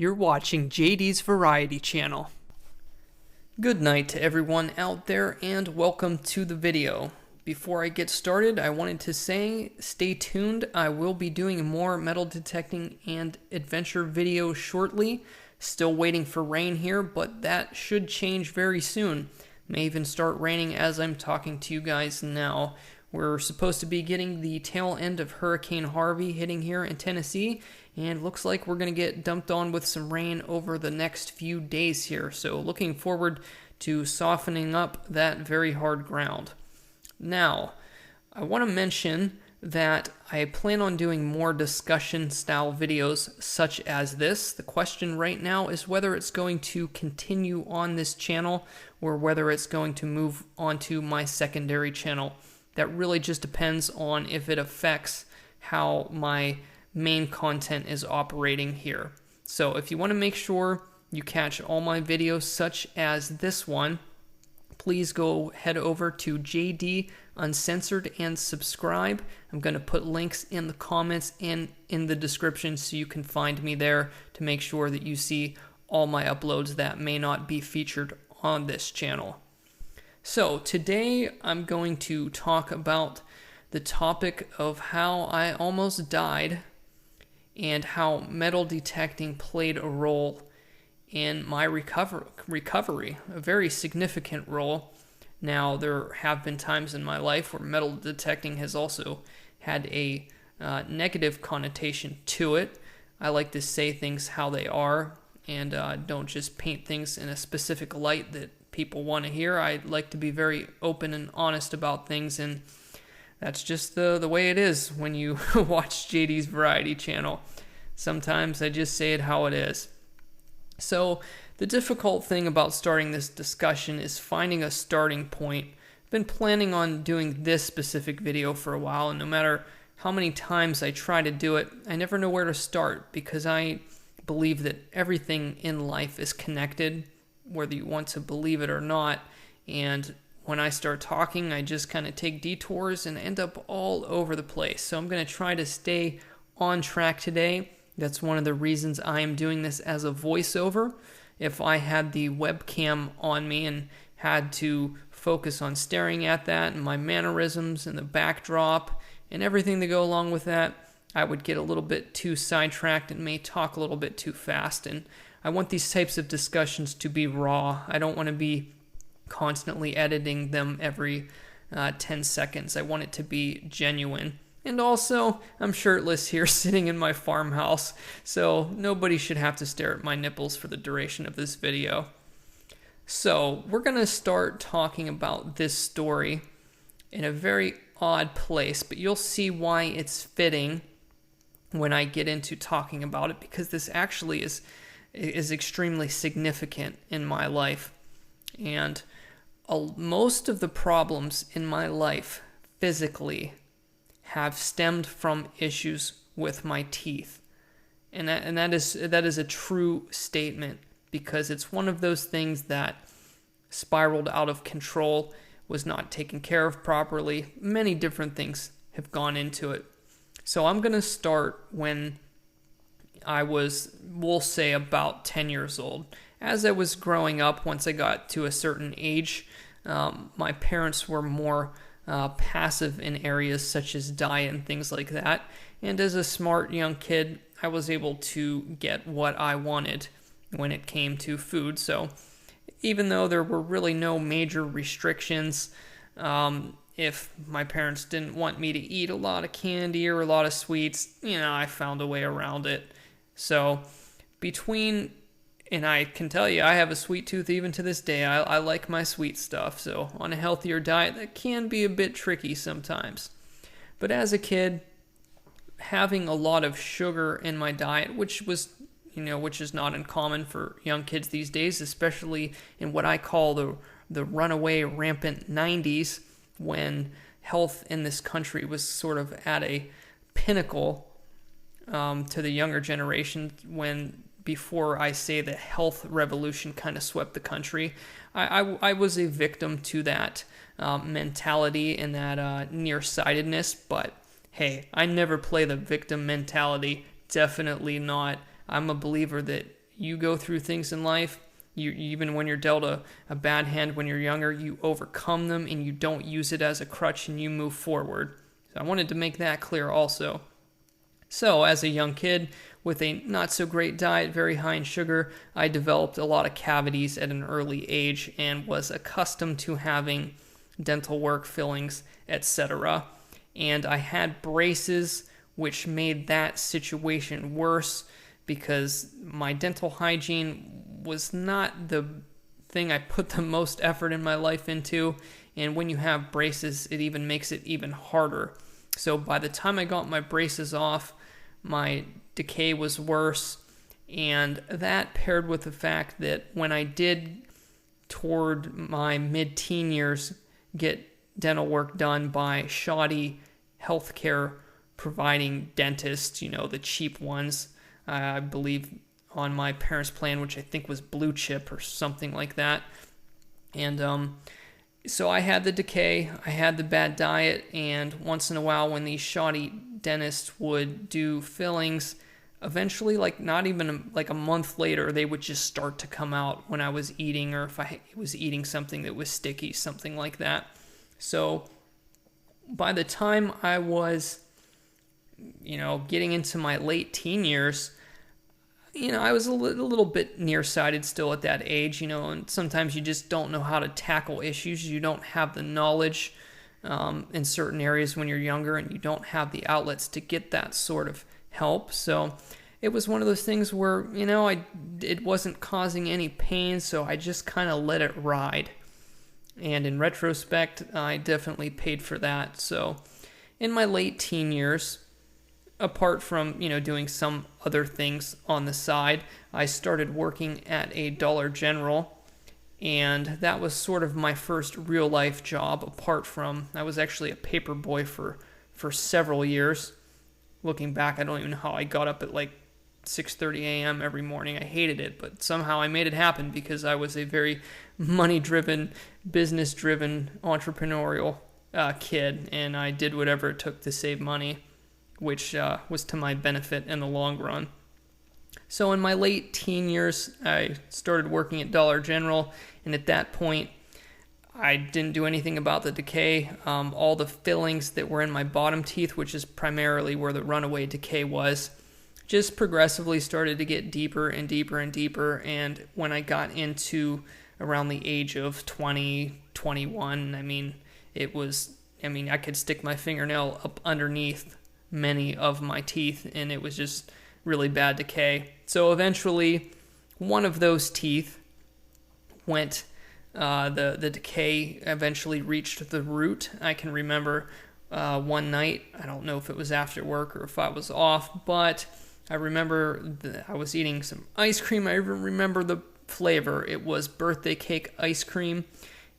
You're watching JD's Variety Channel. Good night to everyone out there and welcome to the video. Before I get started, I wanted to say stay tuned. I will be doing more metal detecting and adventure videos shortly. Still waiting for rain here, but that should change very soon. May even start raining as I'm talking to you guys now. We're supposed to be getting the tail end of Hurricane Harvey hitting here in Tennessee, and looks like we're going to get dumped on with some rain over the next few days here. So looking forward to softening up that very hard ground. Now, I want to mention that I plan on doing more discussion style videos such as this. The question right now is whether it's going to continue on this channel or whether it's going to move onto my secondary channel. That really just depends on if it affects how my main content is operating here. So if you want to make sure you catch all my videos such as this one, please go head over to JD Uncensored and subscribe. I'm going to put links in the comments and in the description so you can find me there to make sure that you see all my uploads that may not be featured on this channel. So today I'm going to talk about the topic of how I almost died and how metal detecting played a role in my recovery, a very significant role. Now, there have been times in my life where metal detecting has also had a negative connotation to it. I like to say things how they are and don't just paint things in a specific light that people want to hear. I like to be very open and honest about things, and that's just the way it is when you watch JD's Variety Channel. Sometimes I just say it how it is. So the difficult thing about starting this discussion is finding a starting point. I've been planning on doing this specific video for a while, and no matter how many times I try to do it, I never know where to start because I believe that everything in life is connected, whether you want to believe it or not. And when I start talking, I just kind of take detours and end up all over the place. So I'm going to try to stay on track today. That's one of the reasons I am doing this as a voiceover. If I had the webcam on me and had to focus on staring at that and my mannerisms and the backdrop and everything that go along with that, I would get a little bit too sidetracked and may talk a little bit too fast. And I want these types of discussions to be raw. I don't want to be constantly editing them every 10 seconds. I want it to be genuine. And also, I'm shirtless here sitting in my farmhouse, so nobody should have to stare at my nipples for the duration of this video. So, we're going to start talking about this story in a very odd place, but you'll see why it's fitting when I get into talking about it, because this actually is extremely significant in my life. And most of the problems in my life physically have stemmed from issues with my teeth. And that is a true statement, because it's one of those things that spiraled out of control, was not taken care of properly. Many different things have gone into it. So I'm going to start when I was, we'll say, about 10 years old. As I was growing up, once I got to a certain age, my parents were more passive in areas such as diet and things like that. And as a smart young kid, I was able to get what I wanted when it came to food. So even though there were really no major restrictions, if my parents didn't want me to eat a lot of candy or a lot of sweets, I found a way around it. So and I can tell you, I have a sweet tooth even to this day. I like my sweet stuff. So on a healthier diet, that can be a bit tricky sometimes. But as a kid, having a lot of sugar in my diet, which is not uncommon for young kids these days, especially in what I call the runaway rampant 90s, when health in this country was sort of at a pinnacle to the younger generation, before I say the health revolution kind of swept the country. I was a victim to that mentality and that nearsightedness, but hey, I never play the victim mentality. Definitely not. I'm a believer that you go through things in life, even when you're dealt a bad hand when you're younger, you overcome them and you don't use it as a crutch and you move forward. So I wanted to make that clear also. So as a young kid with a not so great diet, very high in sugar, I developed a lot of cavities at an early age and was accustomed to having dental work, fillings, etc. And I had braces, which made that situation worse because my dental hygiene was not the thing I put the most effort in my life into. And when you have braces, it even makes it even harder. So by the time I got my braces off, my decay was worse. And that paired with the fact that when I did, toward my mid-teen years, get dental work done by shoddy healthcare providing dentists, the cheap ones, I believe on my parents' plan, which I think was Blue Chip or something like that. And so I had the decay, I had the bad diet, and once in a while when these shoddy dentists would do fillings, eventually, not even a month later, they would just start to come out when I was eating, or if I was eating something that was sticky, something like that. So by the time I was, getting into my late teen years, I was a little bit nearsighted still at that age, and sometimes you just don't know how to tackle issues. You don't have the knowledge in certain areas when you're younger, and you don't have the outlets to get that sort of help. So it was one of those things where, it wasn't causing any pain, so I just kind of let it ride. And in retrospect, I definitely paid for that. So in my late teen years, apart from, doing some other things on the side, I started working at a Dollar General, and that was sort of my first real life job, apart from, I was actually a paper boy for several years. Looking back, I don't even know how I got up at 6:30 a.m. every morning. I hated it, but somehow I made it happen because I was a very money-driven, business-driven, entrepreneurial kid, and I did whatever it took to save money, which was to my benefit in the long run. So in my late teen years, I started working at Dollar General, and at that point, I didn't do anything about the decay. All the fillings that were in my bottom teeth, which is primarily where the runaway decay was, just progressively started to get deeper and deeper and deeper. And when I got into around the age of 20, 21, I could stick my fingernail up underneath many of my teeth, and it was just really bad decay. So eventually, one of those teeth went, the decay eventually reached the root. I can remember one night, I don't know if it was after work or if I was off, but I remember I was eating some ice cream. I even remember the flavor. It was birthday cake ice cream,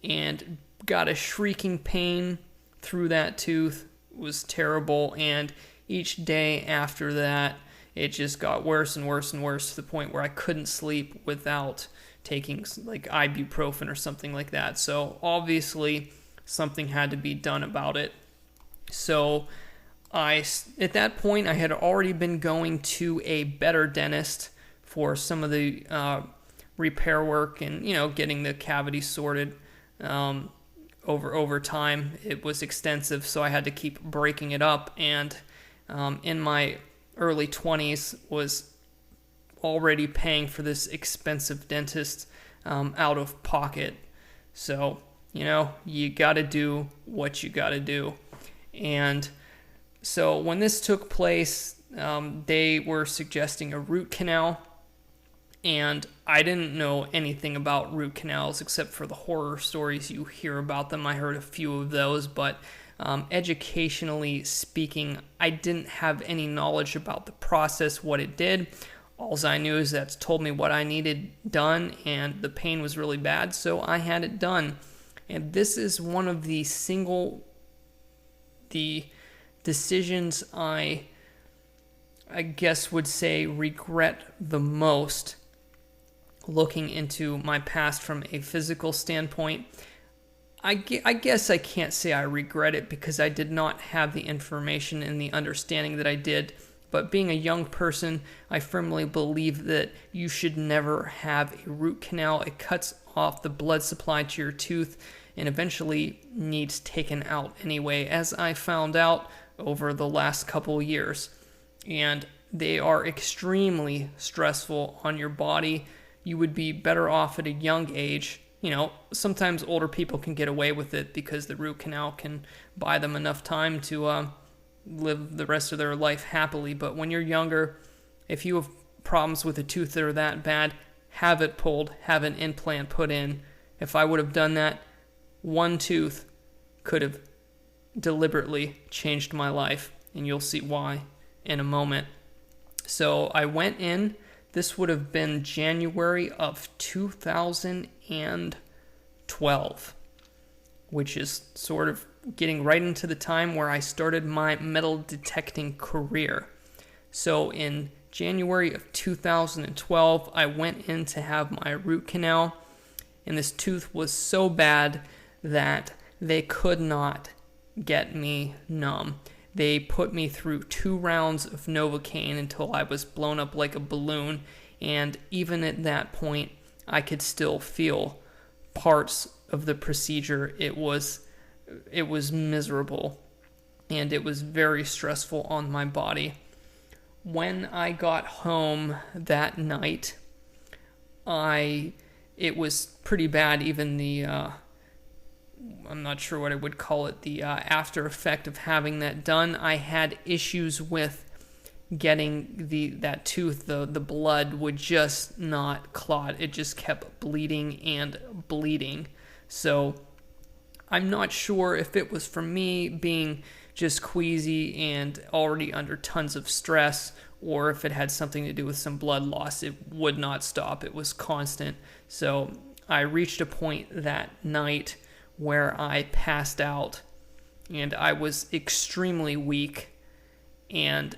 and got a shrieking pain through that tooth. It was terrible, and each day after that, it just got worse and worse and worse to the point where I couldn't sleep without taking ibuprofen or something like that. So obviously, something had to be done about it. So at that point, I had already been going to a better dentist for some of the repair work and, getting the cavity sorted over time. It was extensive, so I had to keep breaking it up. And in my early 20s, was already paying for this expensive dentist out of pocket. So, you got to do what you got to do. And so when this took place, they were suggesting a root canal, and I didn't know anything about root canals except for the horror stories you hear about them. I heard a few of those, but educationally speaking, I didn't have any knowledge about the process, what it did. All I knew is that it told me what I needed done, and the pain was really bad, so I had it done. And this is one of the decisions I guess would say regret the most, looking into my past from a physical standpoint. I guess I can't say I regret it because I did not have the information and the understanding that I did But being a young person, I firmly believe that you should never have a root canal. It cuts off the blood supply to your tooth and eventually needs taken out anyway, as I found out over the last couple years. And they are extremely stressful on your body. You would be better off at a young age. Sometimes older people can get away with it because the root canal can buy them enough time to live the rest of their life happily. But when you're younger, if you have problems with a tooth that are that bad, have it pulled, have an implant put in. If I would have done that, one tooth could have deliberately changed my life, and you'll see why in a moment. So I went in. This would have been January of 2012, which is sort of getting right into the time where I started my metal detecting career. So in January of 2012, I went in to have my root canal, and this tooth was so bad that they could not get me numb. They put me through 2 rounds of Novocaine until I was blown up like a balloon, and even at that point, I could still feel parts of the procedure. It was miserable, and it was very stressful on my body. When I got home that night, it was pretty bad. Even the I'm not sure what I would call it, the after effect of having that done. I had issues with getting that tooth. The blood would just not clot. It just kept bleeding and bleeding. So I'm not sure if it was from me being just queasy and already under tons of stress, or if it had something to do with some blood loss. It would not stop. It was constant. So I reached a point that night where I passed out, and I was extremely weak, and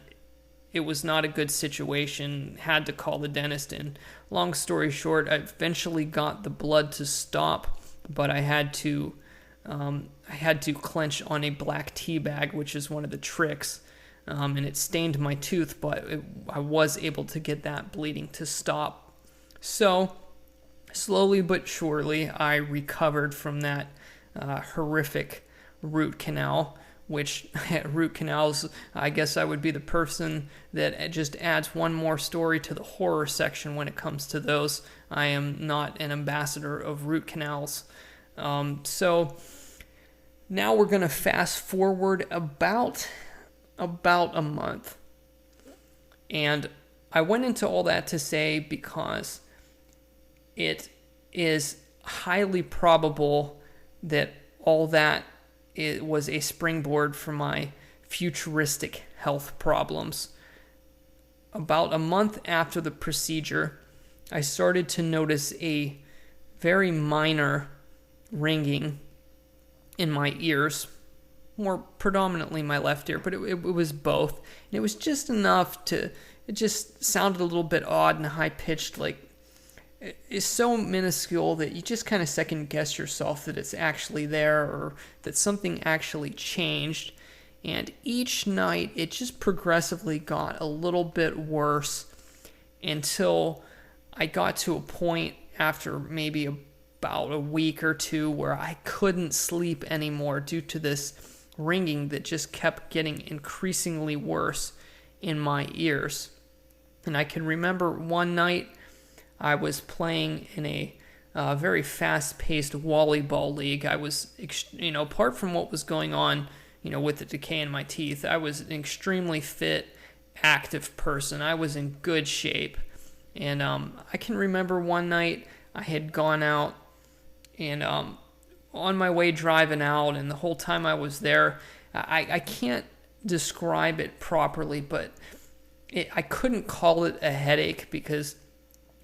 it was not a good situation. Had to call the dentist in. Long story short, I eventually got the blood to stop, but I had to clench on a black tea bag, which is one of the tricks, and it stained my tooth, but I was able to get that bleeding to stop. So slowly but surely, I recovered from that horrific root canal, which root canals, I guess I would be the person that just adds one more story to the horror section when it comes to those. I am not an ambassador of root canals. So now we're going to fast forward about a month. And I went into all that to say because it is highly probable that all that was a springboard for my futuristic health problems. About a month after the procedure, I started to notice a very minor ringing in my ears, more predominantly my left ear, but it was both. And it was just enough it just sounded a little bit odd and high-pitched, like it's so minuscule that you just kind of second guess yourself that it's actually there or that something actually changed. And each night it just progressively got a little bit worse until I got to a point after maybe about a week or two where I couldn't sleep anymore due to this ringing that just kept getting increasingly worse in my ears. And I can remember one night I was playing in a very fast-paced volleyball league. I was, apart from what was going on, with the decay in my teeth, I was an extremely fit, active person. I was in good shape. And I can remember one night I had gone out and on my way driving out, and the whole time I was there, I can't describe it properly, but I couldn't call it a headache because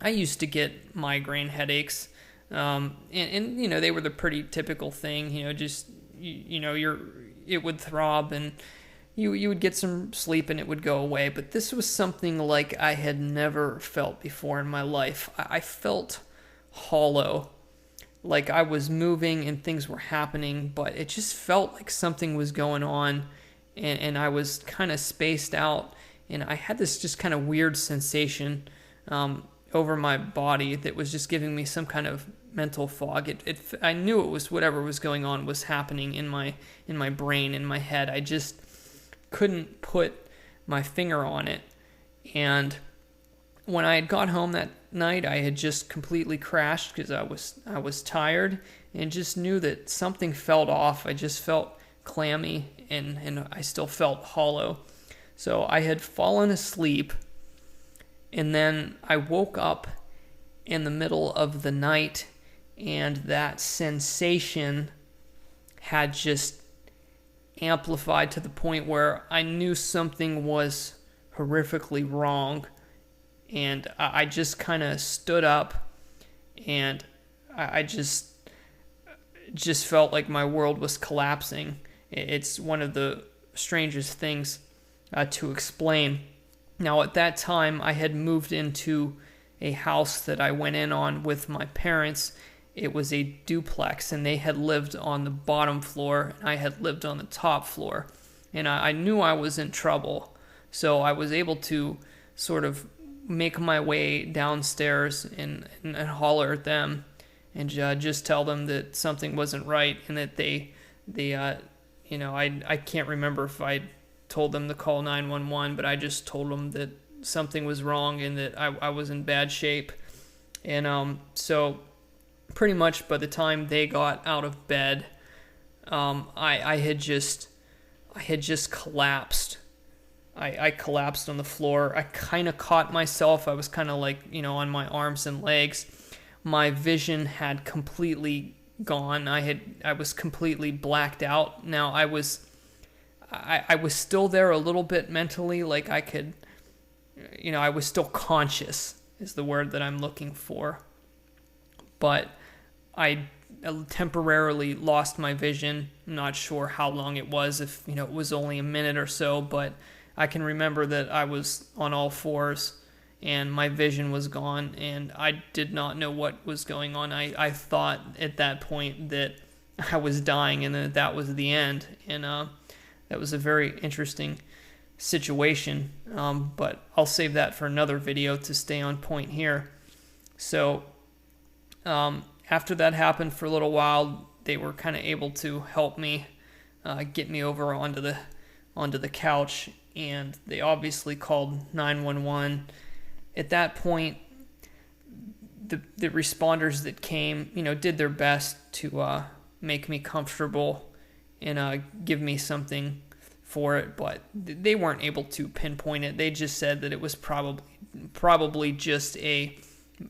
I used to get migraine headaches, and they were the pretty typical thing, it would throb and you would get some sleep and it would go away. But this was something like I had never felt before in my life. I felt hollow, like I was moving and things were happening, but it just felt like something was going on, and I was kind of spaced out. and I had this just kind of weird sensation over my body that was just giving me some kind of mental fog. I knew it was whatever was going on was happening in my brain, in my head. I just couldn't put my finger on it. And when I had got home that night, I had just completely crashed because I was tired and just knew that something felt off. I just felt clammy and I still felt hollow. So I had fallen asleep, and then I woke up in the middle of the night, and that sensation had just amplified to the point where I knew something was horrifically wrong. And I just kind of stood up, and I just felt like my world was collapsing. It's one of the strangest things to explain. Now, at that time, I had moved into a house that I went in on with my parents. It was a duplex, and they had lived on the bottom floor, and I had lived on the top floor. And I knew I was in trouble, so I was able to sort of make my way downstairs and holler at them and just tell them that something wasn't right, and that they I can't remember if I told them to call 911, but I just told them that something was wrong and that I was in bad shape. And so pretty much by the time they got out of bed, I had just collapsed. I collapsed on the floor. I kind of caught myself. I was kind of like, on my arms and legs. My vision had completely gone. I was completely blacked out. Now I was still there a little bit mentally, like I could, I was still conscious is the word that I'm looking for. But I temporarily lost my vision. I'm not sure how long it was, if it was only a minute or so, but I can remember that I was on all fours and my vision was gone, and I did not know what was going on. I thought at that point that I was dying and that was the end, and that was a very interesting situation, but I'll save that for another video to stay on point here. So after that happened for a little while, they were kind of able to help me get me over onto the couch, and they obviously called 911. At that point, the responders that came, did their best to make me comfortable and give me something for it, but they weren't able to pinpoint it. They just said that it was probably just a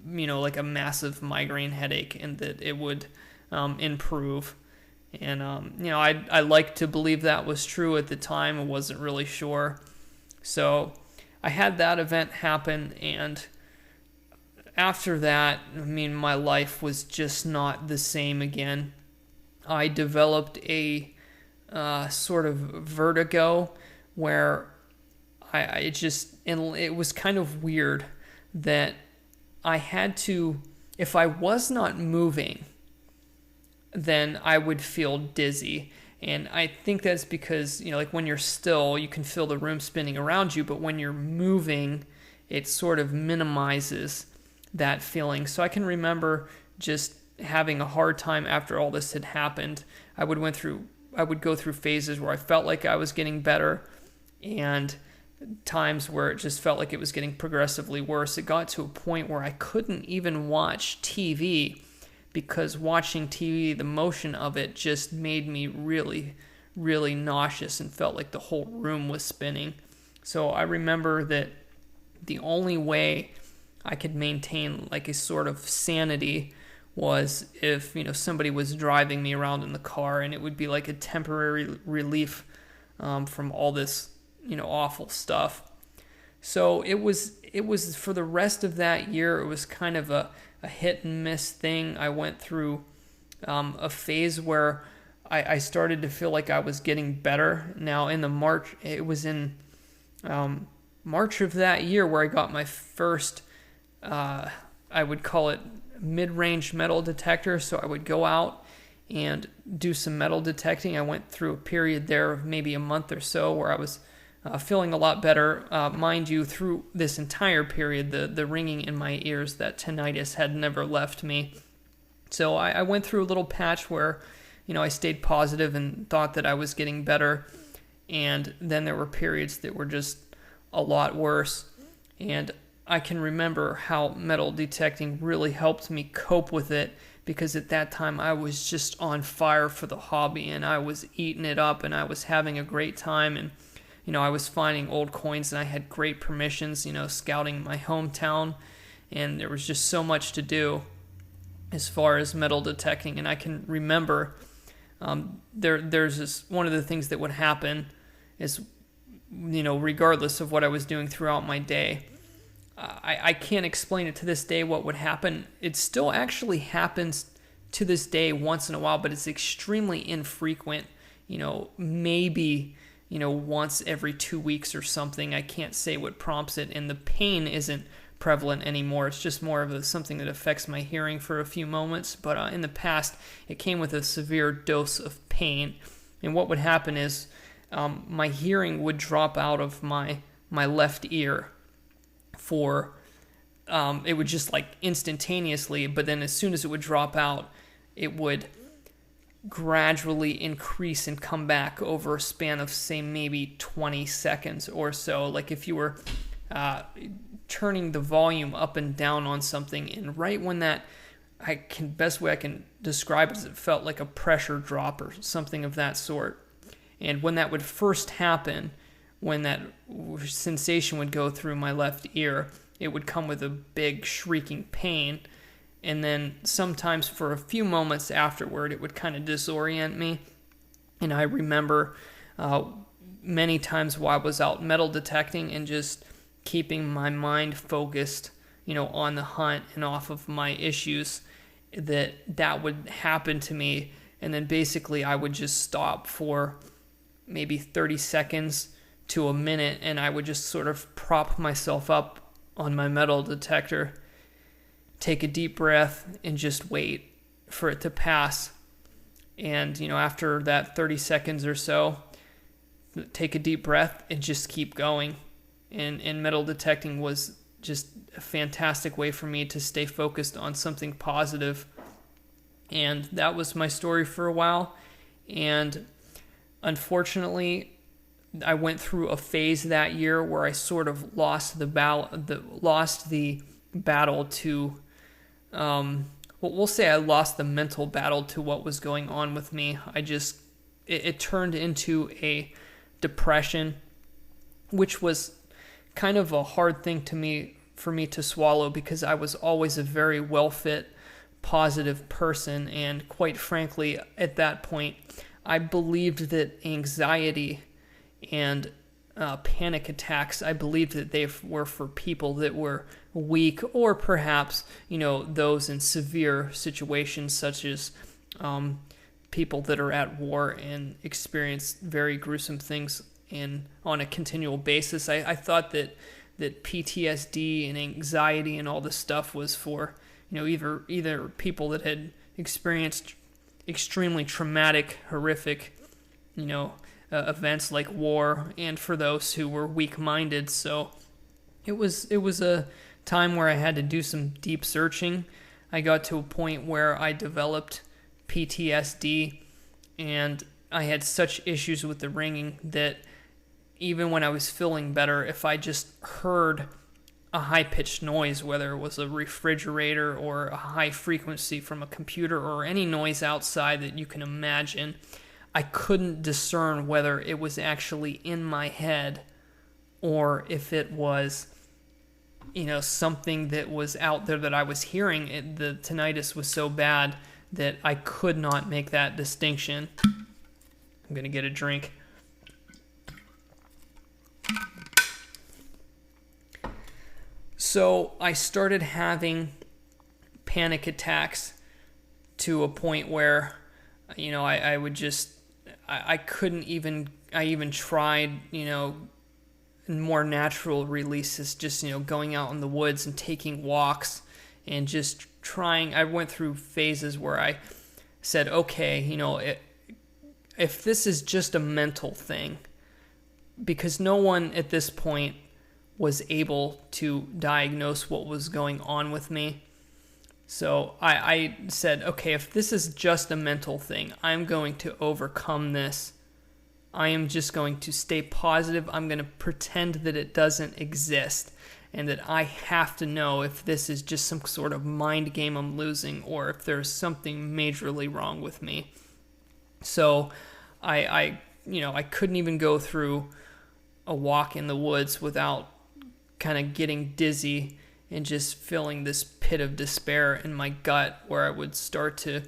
like a massive migraine headache, and that it would improve. And I like to believe that was true at the time. I wasn't really sure. So I had that event happen, and after that, my life was just not the same again. I developed a sort of vertigo where it was kind of weird that I had to, if I was not moving, then I would feel dizzy. And I think that's because, like when you're still, you can feel the room spinning around you, but when you're moving, it sort of minimizes that feeling. So I can remember just having a hard time after all this had happened. I would go through phases where I felt like I was getting better, and times where it just felt like it was getting progressively worse. It got to a point where I couldn't even watch TV, because watching TV, the motion of it just made me really, really nauseous and felt like the whole room was spinning. So I remember that the only way I could maintain like a sort of sanity was if, somebody was driving me around in the car, and it would be like a temporary relief from all this, awful stuff. So it was for the rest of that year, it was kind of a hit and miss thing. I went through a phase where I started to feel like I was getting better. Now it was in March of that year where I got my first, I would call it mid-range metal detector. So I would go out and do some metal detecting. I went through a period there of maybe a month or so where I was feeling a lot better. Mind you, through this entire period, the ringing in my ears, that tinnitus had never left me. So I went through a little patch where, I stayed positive and thought that I was getting better. And then there were periods that were just a lot worse. And I can remember how metal detecting really helped me cope with it, because at that time I was just on fire for the hobby and I was eating it up and I was having a great time. And I was finding old coins and I had great permissions, scouting my hometown, and there was just so much to do as far as metal detecting. And I can remember there's this, one of the things that would happen is, regardless of what I was doing throughout my day, I can't explain it to this day what would happen. It still actually happens to this day once in a while, but it's extremely infrequent, maybe once every 2 weeks or something. I can't say what prompts it, and the pain isn't prevalent anymore. It's just more of something that affects my hearing for a few moments. But in the past, it came with a severe dose of pain. And what would happen is my hearing would drop out of my left ear for, it would just like instantaneously, but then as soon as it would drop out, it would gradually increase and come back over a span of, say, maybe 20 seconds or so. Like if you were turning the volume up and down on something, and right when that, best way I can describe it is it felt like a pressure drop or something of that sort. And when that would first happen, when that sensation would go through my left ear, it would come with a big shrieking pain. And then sometimes for a few moments afterward, it would kind of disorient me. And I remember many times while I was out metal detecting and just keeping my mind focused, on the hunt and off of my issues, that would happen to me. And then basically I would just stop for maybe 30 seconds to a minute, and I would just sort of prop myself up on my metal detector, take a deep breath, and just wait for it to pass. And, after that 30 seconds or so, take a deep breath and just keep going. And metal detecting was just a fantastic way for me to stay focused on something positive. And that was my story for a while. And unfortunately, I went through a phase that year where I sort of lost the battle to, we'll say I lost the mental battle to what was going on with me. It turned into a depression, which was kind of a hard thing for me to swallow, because I was always a very well-fit, positive person, and quite frankly, at that point, I believed that anxiety and panic attacks, I believed that they were for people that were weak, or perhaps, those in severe situations, such as people that are at war and experience very gruesome things on a continual basis. I thought that PTSD and anxiety and all this stuff was for, either people that had experienced extremely traumatic, horrific, events like war, and for those who were weak-minded. So it was a time where I had to do some deep searching. I got to a point where I developed PTSD, and I had such issues with the ringing that even when I was feeling better, if I just heard a high-pitched noise, whether it was a refrigerator or a high frequency from a computer or any noise outside that you can imagine, I couldn't discern whether it was actually in my head or if it was, something that was out there that I was hearing. The tinnitus was so bad that I could not make that distinction. I'm going to get a drink. So I started having panic attacks to a point where, I would just, I couldn't even, I even tried, more natural releases, just, going out in the woods and taking walks and just trying. I went through phases where I said, okay, if this is just a mental thing, because no one at this point was able to diagnose what was going on with me. So I said, okay, if this is just a mental thing, I'm going to overcome this. I am just going to stay positive. I'm going to pretend that it doesn't exist, and that I have to know if this is just some sort of mind game I'm losing, or if there's something majorly wrong with me. So I couldn't even go through a walk in the woods without kind of getting dizzy and just feeling this pit of despair in my gut, where I would start to,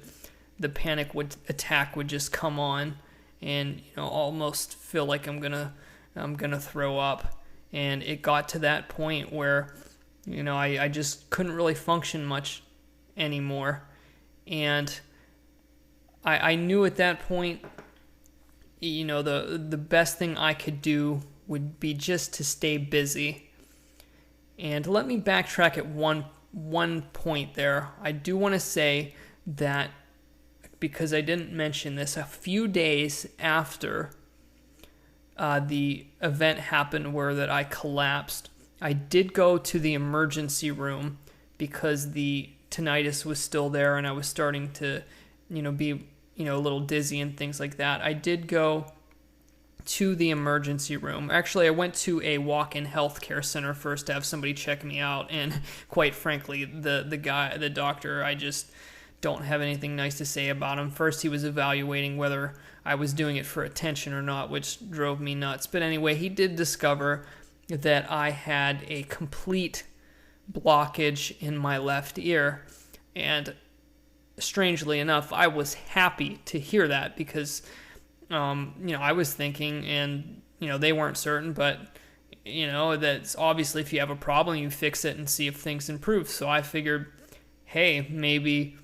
the panic attack would just come on, and almost feel like I'm gonna throw up. And it got to that point where I just couldn't really function much anymore. And I knew at that point, the best thing I could do would be just to stay busy. And let me backtrack at one point there. I do want to say that, because I didn't mention this, a few days after the event happened where that I collapsed, I did go to the emergency room because the tinnitus was still there and I was starting to, be, a little dizzy and things like that. I did go to the emergency room. Actually, I went to a walk-in healthcare center first to have somebody check me out, and quite frankly, the doctor, I just don't have anything nice to say about him. First, he was evaluating whether I was doing it for attention or not, which drove me nuts. But anyway, he did discover that I had a complete blockage in my left ear. And strangely enough, I was happy to hear that, because I was thinking, and they weren't certain, but that's obviously, if you have a problem, you fix it and see if things improve. So I figured, hey, maybe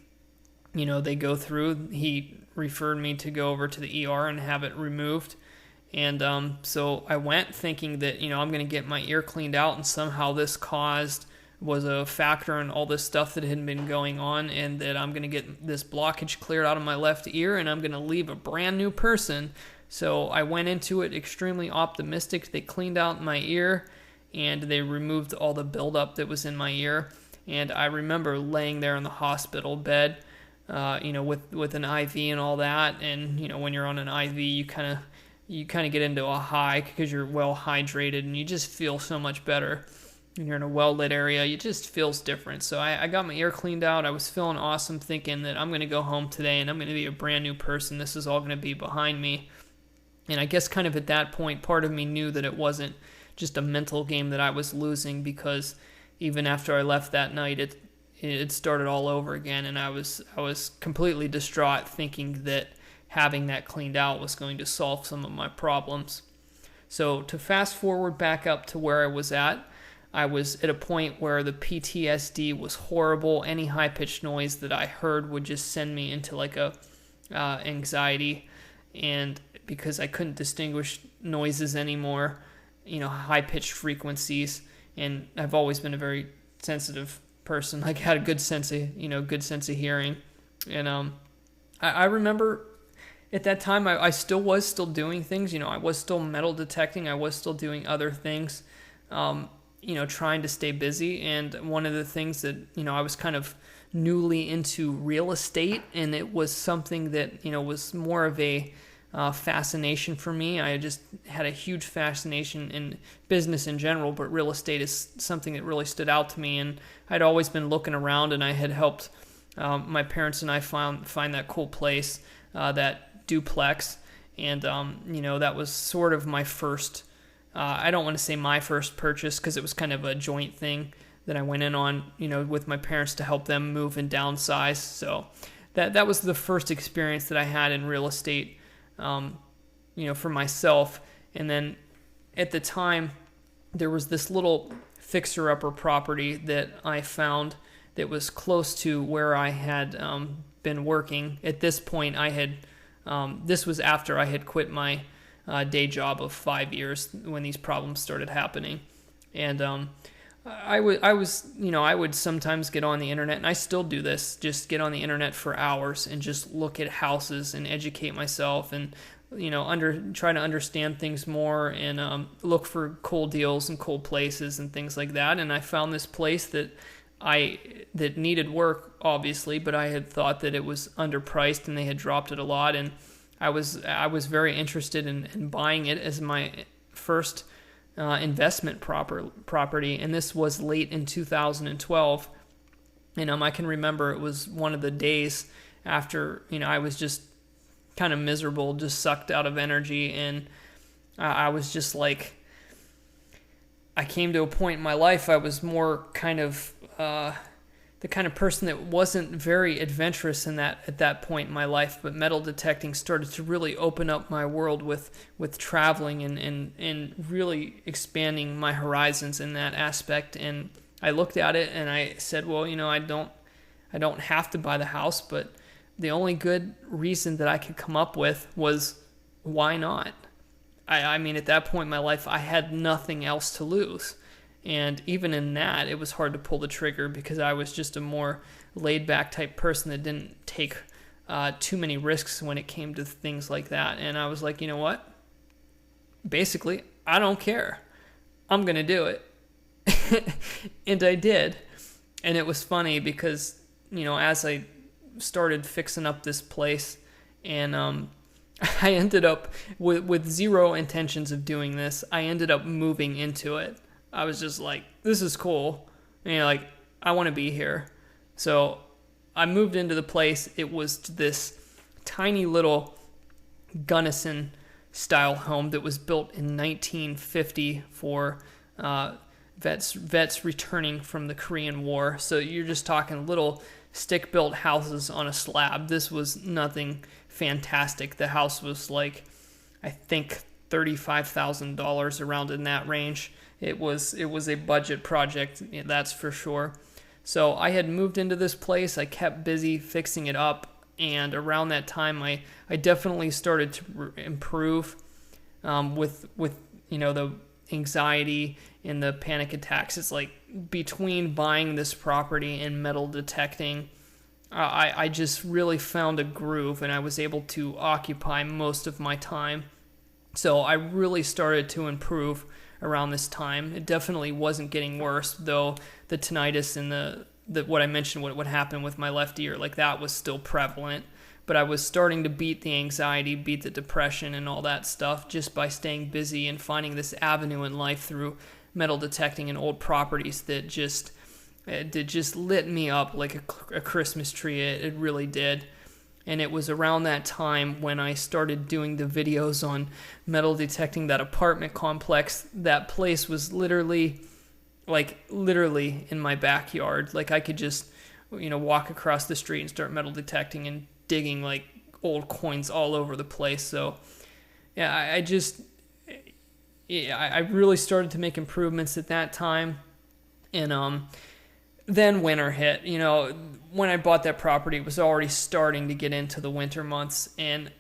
they go through. He referred me to go over to the ER and have it removed. And so I went thinking that, I'm going to get my ear cleaned out, and somehow this was a factor in all this stuff that had been going on, and that I'm going to get this blockage cleared out of my left ear, and I'm going to leave a brand new person. So I went into it extremely optimistic. They cleaned out my ear, and they removed all the buildup that was in my ear. And I remember laying there in the hospital bed, with an IV and all that. And when you're on an IV, you kind of get into a high because you're well hydrated, and you just feel so much better. When you're in a well-lit area, it just feels different. So I got my ear cleaned out. I was feeling awesome, thinking that I'm going to go home today and I'm going to be a brand new person. This is all going to be behind me. And I guess kind of at that point, part of me knew that it wasn't just a mental game that I was losing, because even after I left that night, it started all over again, and I was completely distraught, thinking that having that cleaned out was going to solve some of my problems. So to fast forward back up to where I was at a point where the PTSD was horrible. Any high-pitched noise that I heard would just send me into like a anxiety, and because I couldn't distinguish noises anymore, high-pitched frequencies, and I've always been a very sensitive person. Like, had a good sense of hearing, and I remember at that time I was still doing things. I was still metal detecting. I was still doing other things. Trying to stay busy. And one of the things that, I was kind of newly into real estate, and it was something that, was more of a fascination for me. I just had a huge fascination in business in general, but real estate is something that really stood out to me. And I'd always been looking around, and I had helped my parents and I find that cool place, that duplex. And, that was sort of my first, I don't want to say my first purchase, because it was kind of a joint thing that I went in on, with my parents to help them move and downsize. So that was the first experience that I had in real estate, for myself. And then at the time, there was this little fixer-upper property that I found that was close to where I had been working. At this point, this was after I had quit my day job of 5 years when these problems started happening. And I would sometimes get on the internet, and I still do this, just get on the internet for hours and just look at houses and educate myself and try to understand things more and look for cool deals and cool places and things like that. And I found this place that needed work, obviously, but I had thought that it was underpriced and they had dropped it a lot. And I was very interested in buying it as my first investment property. And this was late in 2012. And I can remember it was one of the days after, I was just kind of miserable, just sucked out of energy. And I was just like, I came to a point in my life, I was more kind of the kind of person that wasn't very adventurous at that point in my life, but metal detecting started to really open up my world with traveling and really expanding my horizons in that aspect. And I looked at it and I said, well, I don't have to buy the house, but the only good reason that I could come up with was, why not? I mean, at that point in my life, I had nothing else to lose. And even in that, it was hard to pull the trigger because I was just a more laid-back type person that didn't take too many risks when it came to things like that. And I was like, you know what? Basically, I don't care. I'm going to do it. And I did. And it was funny because, as I started fixing up this place and I ended up, with zero intentions of doing this, I ended up moving into it. I was just like, this is cool. And I want to be here. So I moved into the place. It was this tiny little Gunnison style home that was built in 1950 for vets returning from the Korean War. So you're just talking little stick-built houses on a slab. This was nothing fantastic. The house was I think $35,000, around in that range. It was a budget project, that's for sure. So I had moved into this place. I kept busy fixing it up, and around that time, I definitely started to improve with the anxiety and the panic attacks. It's like between buying this property and metal detecting, I just really found a groove, and I was able to occupy most of my time. So I really started to improve around this time. It definitely wasn't getting worse, though the tinnitus and the what I mentioned, what happened with my left ear, that was still prevalent. But I was starting to beat the anxiety, beat the depression and all that stuff just by staying busy and finding this avenue in life through metal detecting and old properties that just lit me up like a Christmas tree. It really did. And it was around that time when I started doing the videos on metal detecting that apartment complex. That place was literally in my backyard. I could just, walk across the street and start metal detecting and digging old coins all over the place. So yeah, I really started to make improvements at that time. And then winter hit. When I bought that property, it was already starting to get into the winter months, and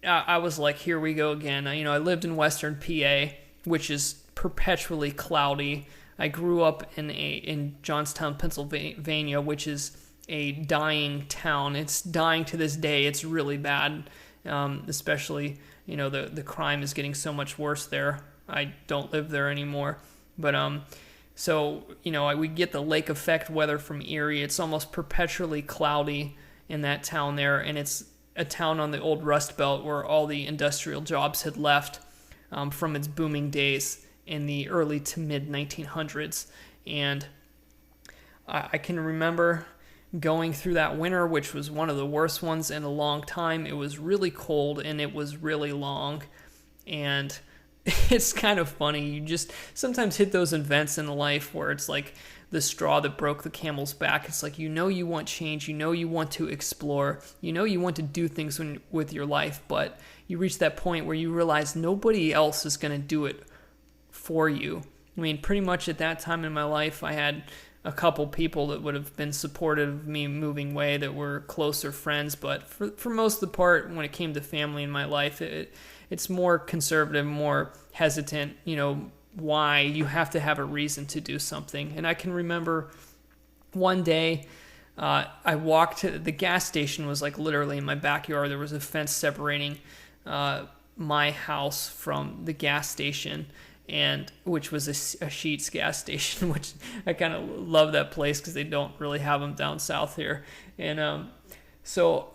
I was like, here we go again. I lived in Western PA, which is perpetually cloudy. I grew up in Johnstown, Pennsylvania, which is a dying town. It's dying to this day. It's really bad, especially, the crime is getting so much worse there. I don't live there anymore, but so, we get the lake effect weather from Erie. It's almost perpetually cloudy in that town there, and it's a town on the old Rust Belt where all the industrial jobs had left from its booming days in the early to mid 1900s. And I can remember going through that winter, which was one of the worst ones in a long time. It was really cold and it was really long, and it's kind of funny. You just sometimes hit those events in life where it's like the straw that broke the camel's back. It's like, you want change, you want to explore, you want to do things with your life, but you reach that point where you realize nobody else is going to do it for you. I mean, pretty much at that time in my life, I had a couple people that would have been supportive of me moving away that were closer friends, but for most of the part, when it came to family in my life, it's more conservative, more hesitant, why you have to have a reason to do something. And I can remember one day I walked to the gas station was literally in my backyard. There was a fence separating my house from the gas station, and which was a Sheetz gas station, which I kind of love that place because they don't really have them down south here. And so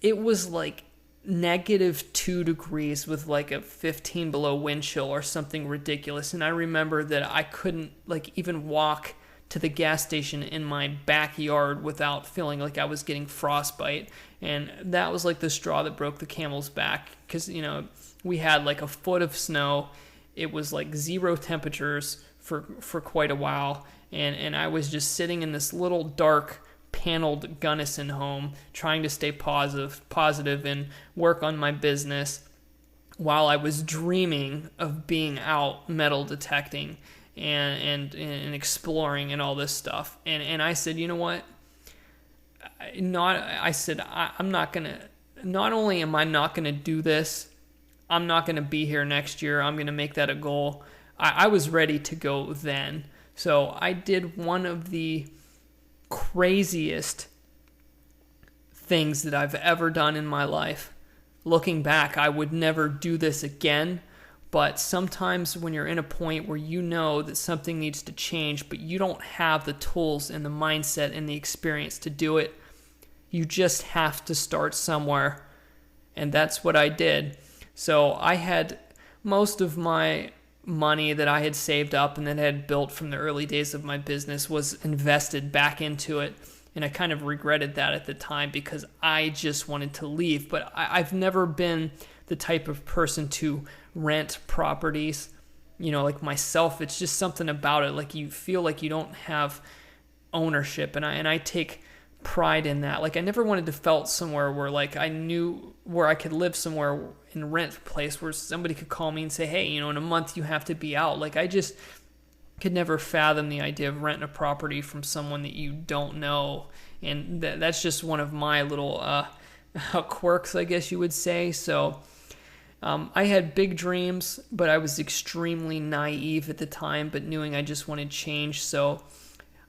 it was like -2 degrees with like a 15 below wind chill or something ridiculous. And I remember that I couldn't like even walk to the gas station in my backyard without feeling like I was getting frostbite. And that was like the straw that broke the camel's back, because, you know, we had like a foot of snow. It was like 0 temperatures for quite a while. And I was just sitting in this little dark paneled Gunnison home trying to stay positive and work on my business while I was dreaming of being out metal detecting and exploring and all this stuff. And I said, you know what? I'm not gonna. Not only am I not gonna do this, I'm not gonna be here next year. I'm gonna make that a goal. I was ready to go then. So I did one of the craziest things that I've ever done in my life. Looking back, I would never do this again. But sometimes when you're in a point where you know that something needs to change, but you don't have the tools and the mindset and the experience to do it, you just have to start somewhere. And that's what I did. So I had most of my money that I had saved up and that had built from the early days of my business was invested back into it. And I kind of regretted that at the time because I just wanted to leave. But I've never been the type of person to rent properties, you know, like myself. It's just something about it. Like you feel like you don't have ownership, and I take pride in that. Like I never wanted to felt somewhere where like I knew where I could live somewhere in rent place where somebody could call me and say, hey, you know, in a month you have to be out. Like I just could never fathom the idea of renting a property from someone that you don't know. And that's just one of my little quirks, I guess you would say. So I had big dreams, but I was extremely naive at the time, but knowing I just wanted change. So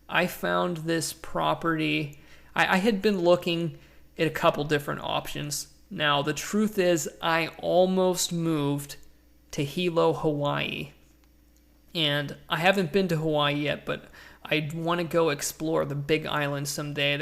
I found this property. I had been looking at a couple different options. Now, the truth is, I almost moved to Hilo, Hawaii. And I haven't been to Hawaii yet, but I want to go explore the Big Island someday.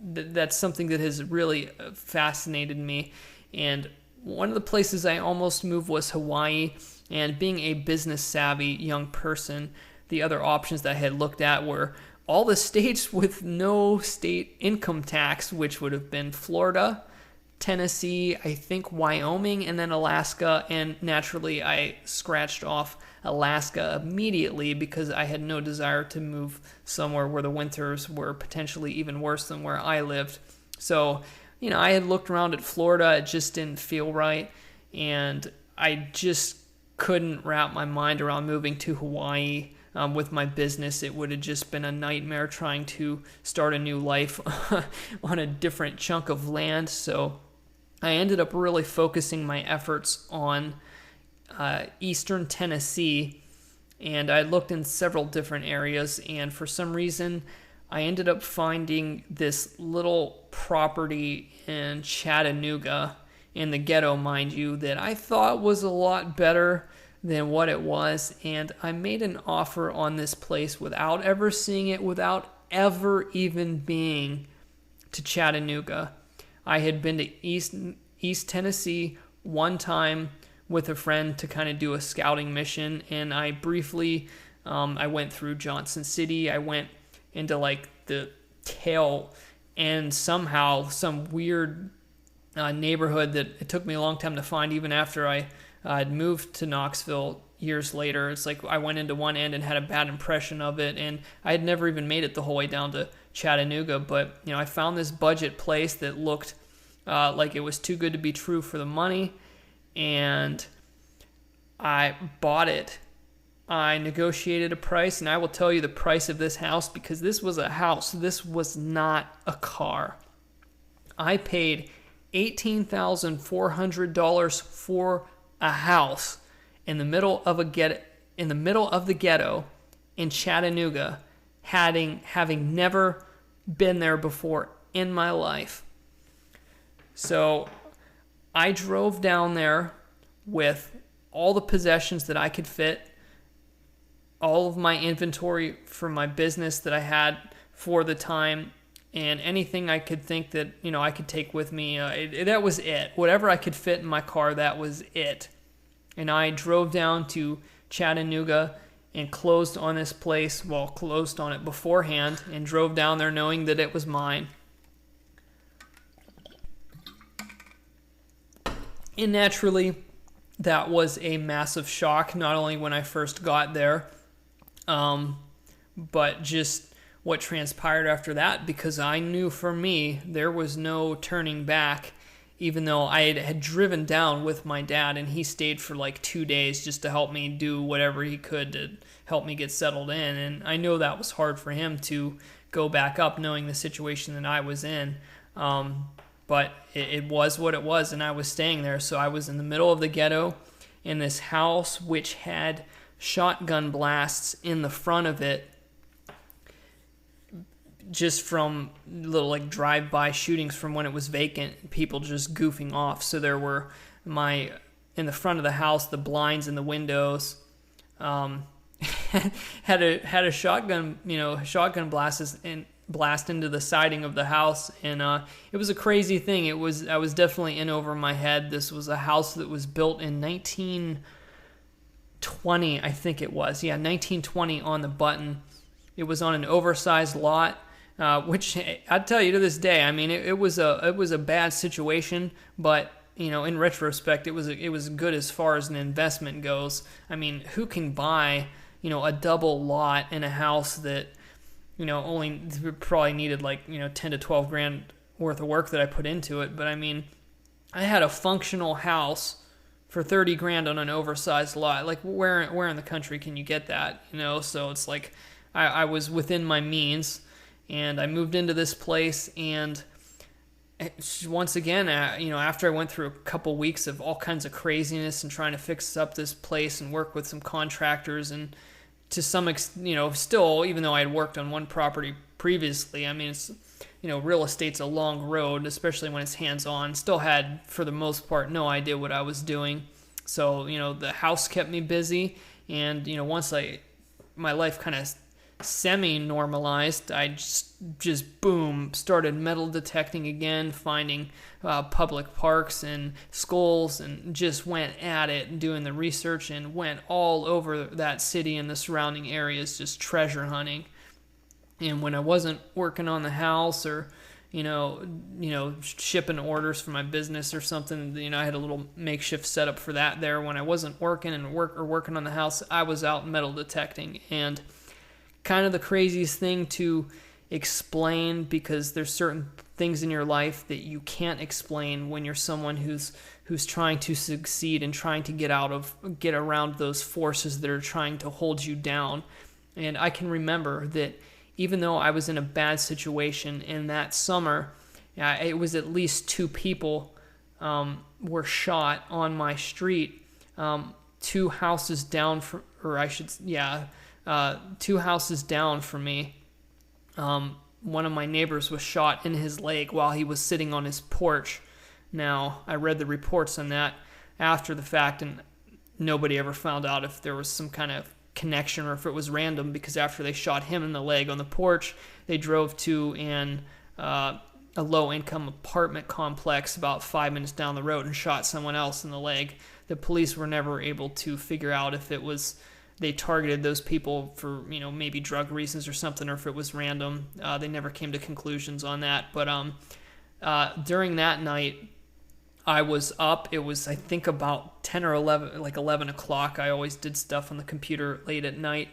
That's something that has really fascinated me. And one of the places I almost moved was Hawaii. And being a business-savvy young person, the other options that I had looked at were all the states with no state income tax, which would have been Florida, Tennessee, I think Wyoming, and then Alaska. And naturally, I scratched off Alaska immediately because I had no desire to move somewhere where the winters were potentially even worse than where I lived. So, you know, I had looked around at Florida. It just didn't feel right. And I just couldn't wrap my mind around moving to Hawaii. With my business, it would have just been a nightmare trying to start a new life on a different chunk of land. So I ended up really focusing my efforts on eastern Tennessee, and I looked in several different areas, and for some reason I ended up finding this little property in Chattanooga, in the ghetto, mind you, that I thought was a lot better than what it was. And I made an offer on this place without ever seeing it, without ever even being to Chattanooga. I had been to East Tennessee one time with a friend to kind of do a scouting mission, and I briefly I went through Johnson City. I went into like the tail and somehow some weird neighborhood that it took me a long time to find, even after I'd moved to Knoxville years later. It's like I went into one end and had a bad impression of it, and I had never even made it the whole way down to Chattanooga. But, you know, I found this budget place that looked like it was too good to be true for the money, and I bought it. I negotiated a price, and I will tell you the price of this house, because this was a house. This was not a car. I paid $18,400 for a house in the middle of the ghetto in Chattanooga, having never been there before in my life. So I drove down there with all the possessions that I could fit, all of my inventory for my business that I had for the time, and anything I could think that, I could take with me. That was it. Whatever I could fit in my car, that was it. And I drove down to Chattanooga and closed on this place, closed on it beforehand, and drove down there knowing that it was mine. And naturally, that was a massive shock, not only when I first got there, but just what transpired after that, because I knew for me there was no turning back, even though I had driven down with my dad, and he stayed for like 2 days just to help me do whatever he could to help me get settled in. And I know that was hard for him to go back up knowing the situation that I was in. But it was what it was, and I was staying there. So I was in the middle of the ghetto in this house which had shotgun blasts in the front of it, just from little like drive-by shootings from when it was vacant, people just goofing off. So there were in the front of the house, the blinds and the windows had a shotgun, shotgun blast into the siding of the house, and it was a crazy thing. I was definitely in over my head. This was a house that was built in 1920, I think it was. Yeah, 1920 on the button. It was on an oversized lot, which I'd tell you to this day, I mean, it was a bad situation, but in retrospect, it was good as far as an investment goes. I mean, who can buy a double lot in a house that only probably needed like 10 to 12 grand worth of work that I put into it? But I mean, I had a functional house for 30 grand on an oversized lot. Like where in the country can you get that? So it's like I was within my means, and I moved into this place, and once again, after I went through a couple weeks of all kinds of craziness and trying to fix up this place and work with some contractors, and to some extent, still, even though I had worked on one property previously, I mean, it's, real estate's a long road, especially when it's hands-on. Still had, for the most part, no idea what I was doing. So, the house kept me busy, and, once my life kind of semi-normalized, I just boom, started metal detecting again, finding public parks and schools, and just went at it, doing the research, and went all over that city and the surrounding areas, just treasure hunting. And when I wasn't working on the house, or shipping orders for my business or something, I had a little makeshift setup for that there. When I wasn't working and working on the house, I was out metal detecting. And kind of the craziest thing to explain, because there's certain things in your life that you can't explain when you're someone who's trying to succeed and trying to get around those forces that are trying to hold you down. And I can remember that even though I was in a bad situation in that summer, it was at least 2 people were shot on my street, 2 houses down from, 2 houses down from me. One of my neighbors was shot in his leg while he was sitting on his porch. Now, I read the reports on that after the fact, and nobody ever found out if there was some kind of connection or if it was random, because after they shot him in the leg on the porch, they drove to a low-income apartment complex about 5 minutes down the road and shot someone else in the leg. The police were never able to figure out if it was they targeted those people for, maybe drug reasons or something, or if it was random. They never came to conclusions on that. But during that night, I was up. It was, I think, about 10 or 11, like 11 o'clock. I always did stuff on the computer late at night,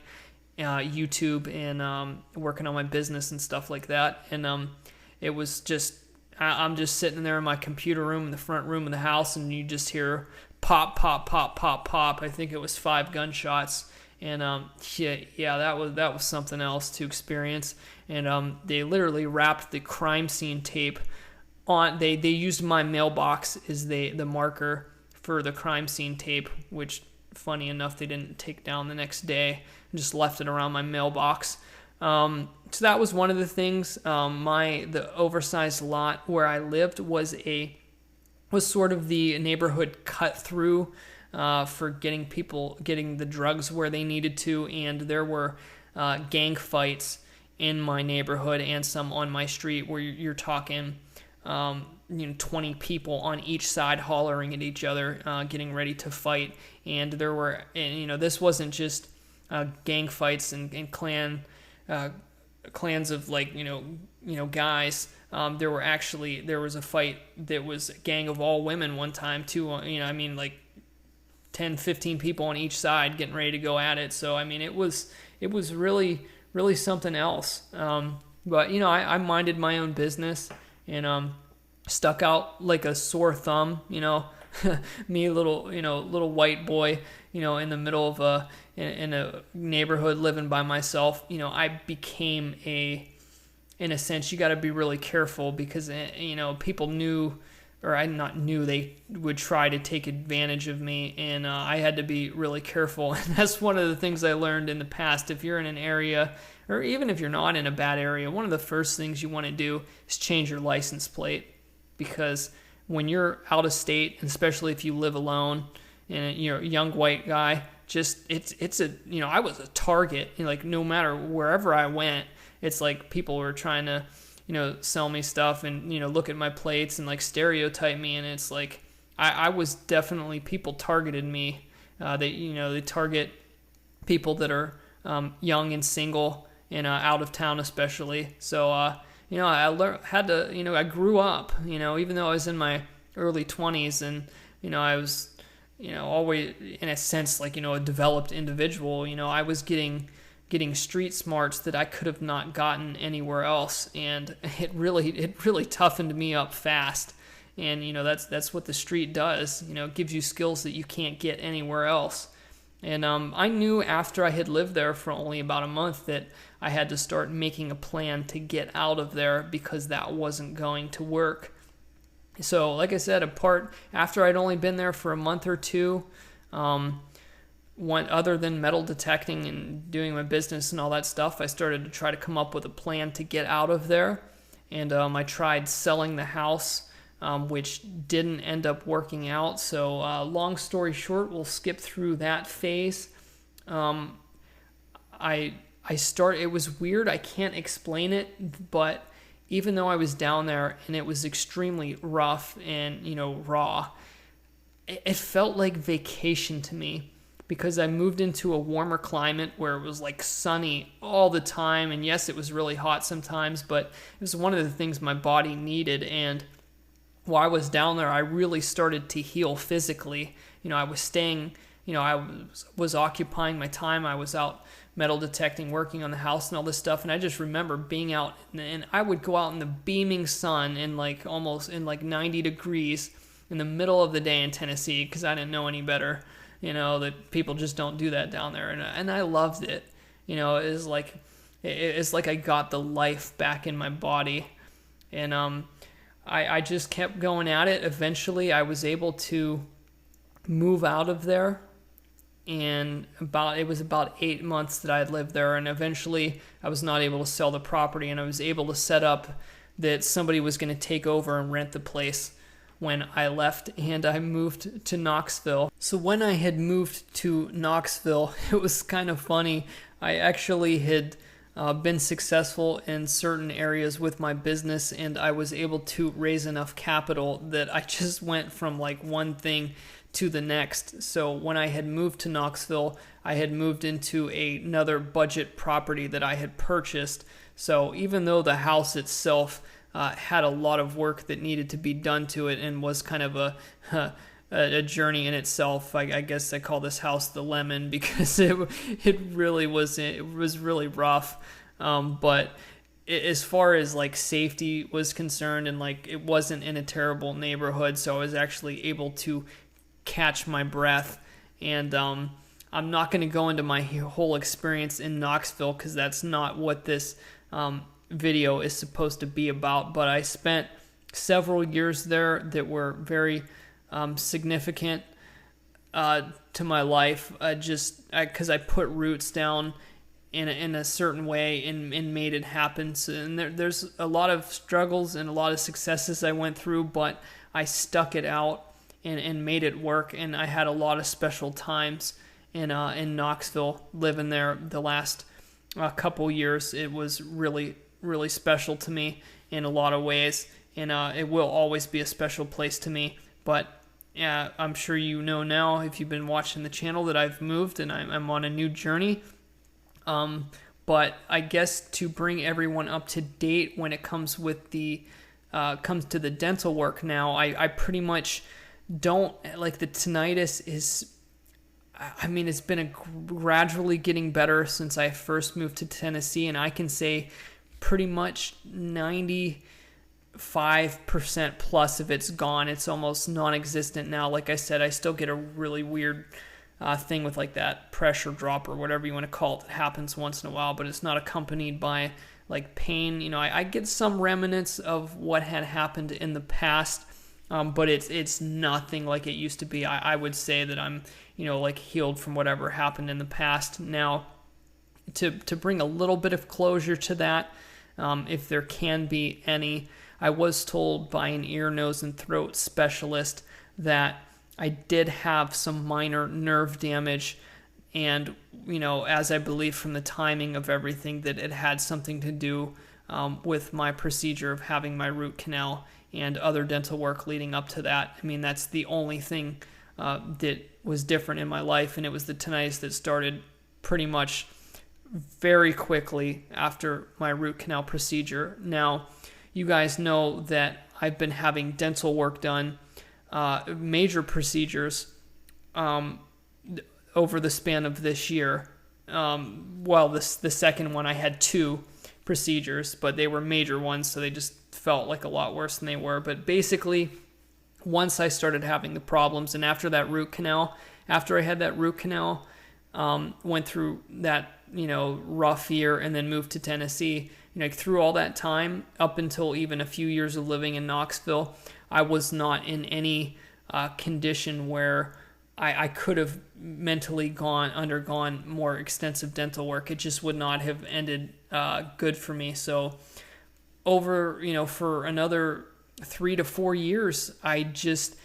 YouTube, and working on my business and stuff like that. And it was just, I'm just sitting there in my computer room in the front room of the house, and you just hear pop, pop, pop, pop, pop. I think it was 5 gunshots. And that was something else to experience. And they literally wrapped the crime scene tape on. They used my mailbox as the marker for the crime scene tape, which, funny enough, they didn't take down the next day, and just left it around my mailbox. So that was one of the things. The oversized lot where I lived was sort of the neighborhood cut through for getting the drugs where they needed to, and there were gang fights in my neighborhood and some on my street where you're talking 20 people on each side hollering at each other, getting ready to fight. And there were, this wasn't just gang fights and clans of guys. There was a fight that was a gang of all women one time too. 10, 15 people on each side getting ready to go at it. So it was really, really something else. But I minded my own business and stuck out like a sore thumb. Me, little white boy, in the middle of in a neighborhood living by myself. I became in a sense, you got to be really careful because people knew, or I not knew, they would try to take advantage of me, and I had to be really careful. And that's one of the things I learned in the past. If you're in an area, or even if you're not in a bad area, one of the first things you want to do is change your license plate, because when you're out of state, especially if you live alone and you're a young white guy, I was a target. No matter wherever I went, it's like people were trying to sell me stuff and look at my plates and stereotype me, and it's like I was definitely, people targeted me. They target people that are young and single and out of town especially. So I I grew up, even though I was in my early 20s, and I was always in a sense a developed individual. I was getting street smarts that I could have not gotten anywhere else, and it really toughened me up fast. And that's what the street does. It gives you skills that you can't get anywhere else. And I knew after I had lived there for only about a month that I had to start making a plan to get out of there, because that wasn't going to work. So like I said, after I'd only been there for a month or two, other than metal detecting and doing my business and all that stuff, I started to try to come up with a plan to get out of there. And I tried selling the house, which didn't end up working out. So long story short, we'll skip through that phase. It was weird. I can't explain it, but even though I was down there and it was extremely rough and, raw, it felt like vacation to me, because I moved into a warmer climate where it was sunny all the time. And yes, it was really hot sometimes, but it was one of the things my body needed. And while I was down there, I really started to heal physically. I was staying, I was occupying my time. I was out metal detecting, working on the house and all this stuff. And I just remember being out, and I would go out in the beaming sun in almost in 90 degrees in the middle of the day in Tennessee, because I didn't know any better. That people just don't do that down there. And I loved it. It's like I got the life back in my body. And I just kept going at it. Eventually, I was able to move out of there. And it was about 8 months that I had lived there. And eventually, I was not able to sell the property. And I was able to set up that somebody was going to take over and rent the place when I left, and I moved to Knoxville. So when I had moved to Knoxville, it was kind of funny. I actually had been successful in certain areas with my business, and I was able to raise enough capital that I just went from one thing to the next. So when I had moved to Knoxville, I had moved into another budget property that I had purchased. So even though the house itself had a lot of work that needed to be done to it and was kind of a journey in itself. I guess I call this house the Lemon, because it really was really rough. But as far as safety was concerned, and it wasn't in a terrible neighborhood, so I was actually able to catch my breath. And I'm not going to go into my whole experience in Knoxville, because that's not what this video is supposed to be about. But I spent several years there that were very significant to my life, because I put roots down in a certain way and made it happen. So, and there's a lot of struggles and a lot of successes I went through, but I stuck it out, and made it work. And I had a lot of special times in Knoxville, living there the last couple years. It was really, really special to me in a lot of ways, and it will always be a special place to me. But yeah, I'm sure you know now, if you've been watching the channel, that I've moved and I'm on a new journey. But I guess to bring everyone up to date when it comes with comes to the dental work now, I pretty much don't, like, the tinnitus is, I mean, it's been gradually getting better since I first moved to Tennessee, and I can say pretty much 95% plus of it's gone. It's almost non-existent now. Like I said, I still get a really weird thing with like that pressure drop or whatever you want to call it that happens once in a while, but it's not accompanied by like pain. You know, I get some remnants of what had happened in the past, but it's nothing like it used to be. I would say that I'm, like healed from whatever happened in the past. Now, to bring a little bit of closure to that, if there can be any, I was told by an ear, nose, and throat specialist that I did have some minor nerve damage, and, as I believe from the timing of everything, that it had something to do with my procedure of having my root canal and other dental work leading up to that. I mean, that's the only thing that was different in my life, and it was the tinnitus that started pretty much very quickly after my root canal procedure. Now, you guys know that I've been having dental work done, major procedures, over the span of this year. The second one, I had 2 procedures, but they were major ones, so they just felt like a lot worse than they were. But basically, once I started having the problems, and after I had that root canal, went through that, rough year, and then moved to Tennessee, through all that time, up until even a few years of living in Knoxville, I was not in any condition where I could have mentally undergone more extensive dental work. It just would not have ended good for me. So over, for another 3 to 4 years, I just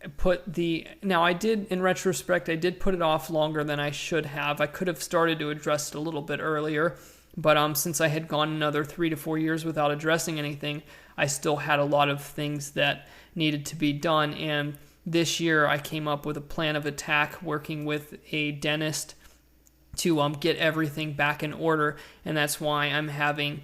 I did, in retrospect, I did put it off longer than I should have. I could have started to address it a little bit earlier, but since I had gone another 3 to 4 years without addressing anything, I still had a lot of things that needed to be done. And this year I came up with a plan of attack, working with a dentist to get everything back in order, and that's why I'm having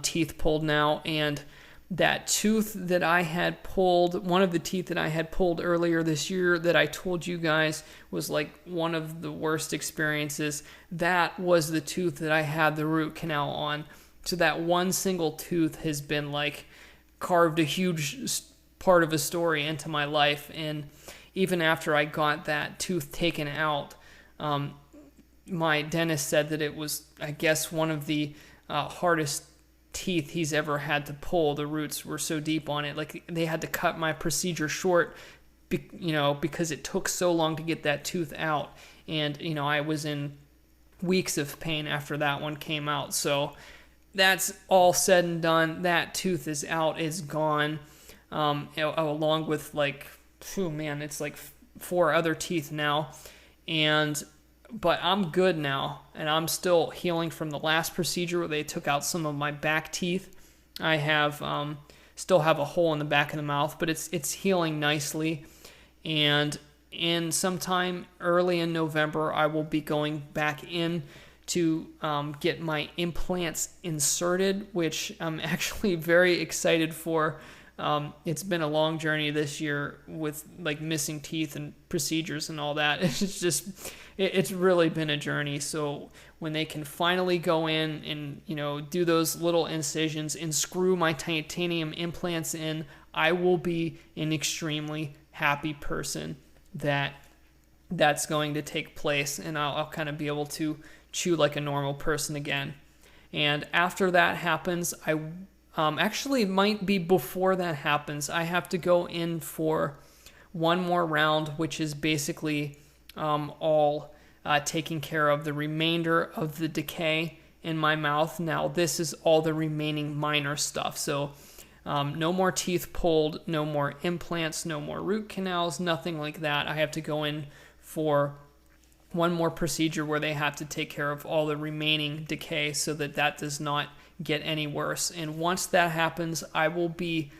teeth pulled now. And that tooth that I had pulled, one of the teeth that I had pulled earlier this year that I told you guys was like one of the worst experiences, that was the tooth that I had the root canal on. So that one single tooth has been like carved a huge part of a story into my life. And even after I got that tooth taken out, my dentist said that it was, I guess, one of the hardest teeth he's ever had to pull. The roots were so deep on it, like they had to cut my procedure short, because it took so long to get that tooth out. And I was in weeks of pain after that one came out. So that's all said and done. That tooth is out, is gone, along with it's like 4 other teeth now. But I'm good now, and I'm still healing from the last procedure where they took out some of my back teeth. I have still have a hole in the back of the mouth, but it's healing nicely. And in sometime early in November, I will be going back in to get my implants inserted, which I'm actually very excited for. It's been a long journey this year with like missing teeth and procedures and all that. It's really been a journey. So when they can finally go in and, do those little incisions and screw my titanium implants in, I will be an extremely happy person that's going to take place, and I'll kind of be able to chew like a normal person again. And after that happens, actually, it might be before that happens, I have to go in for one more round, which is basically all taking care of the remainder of the decay in my mouth. Now, this is all the remaining minor stuff. So No more teeth pulled, no more implants, no more root canals, nothing like that. I have to go in for one more procedure where they have to take care of all the remaining decay so that that does not get any worse. And once that happens, I will be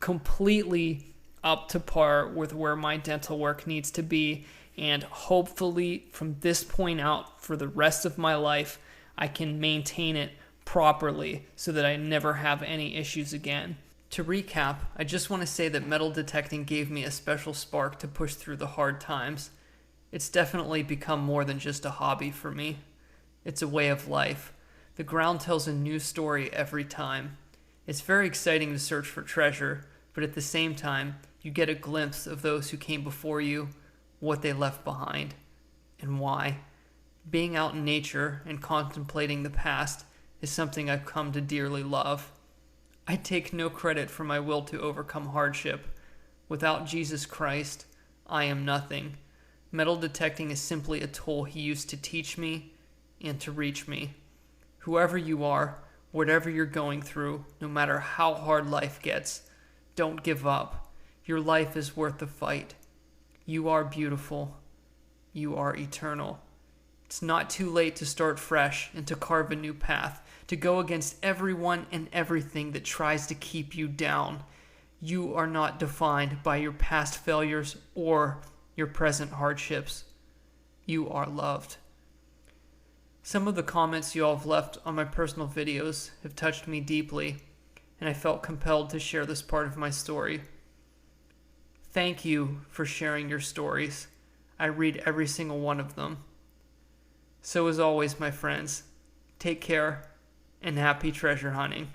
completely up to par with where my dental work needs to be. And hopefully from this point out for the rest of my life, I can maintain it properly so that I never have any issues again. To recap, I just want to say that metal detecting gave me a special spark to push through the hard times. It's definitely become more than just a hobby for me. It's a way of life. The ground tells a new story every time. It's very exciting to search for treasure, but at the same time, you get a glimpse of those who came before you, what they left behind, and why. Being out in nature and contemplating the past is something I've come to dearly love. I take no credit for my will to overcome hardship. Without Jesus Christ, I am nothing. Metal detecting is simply a tool he used to teach me and to reach me. Whoever you are, whatever you're going through, no matter how hard life gets, don't give up. Your life is worth the fight. You are beautiful. You are eternal. It's not too late to start fresh and to carve a new path, to go against everyone and everything that tries to keep you down. You are not defined by your past failures or your present hardships. You are loved. Some of the comments you all have left on my personal videos have touched me deeply, and I felt compelled to share this part of my story. Thank you for sharing your stories. I read every single one of them. So as always, my friends, take care and happy treasure hunting.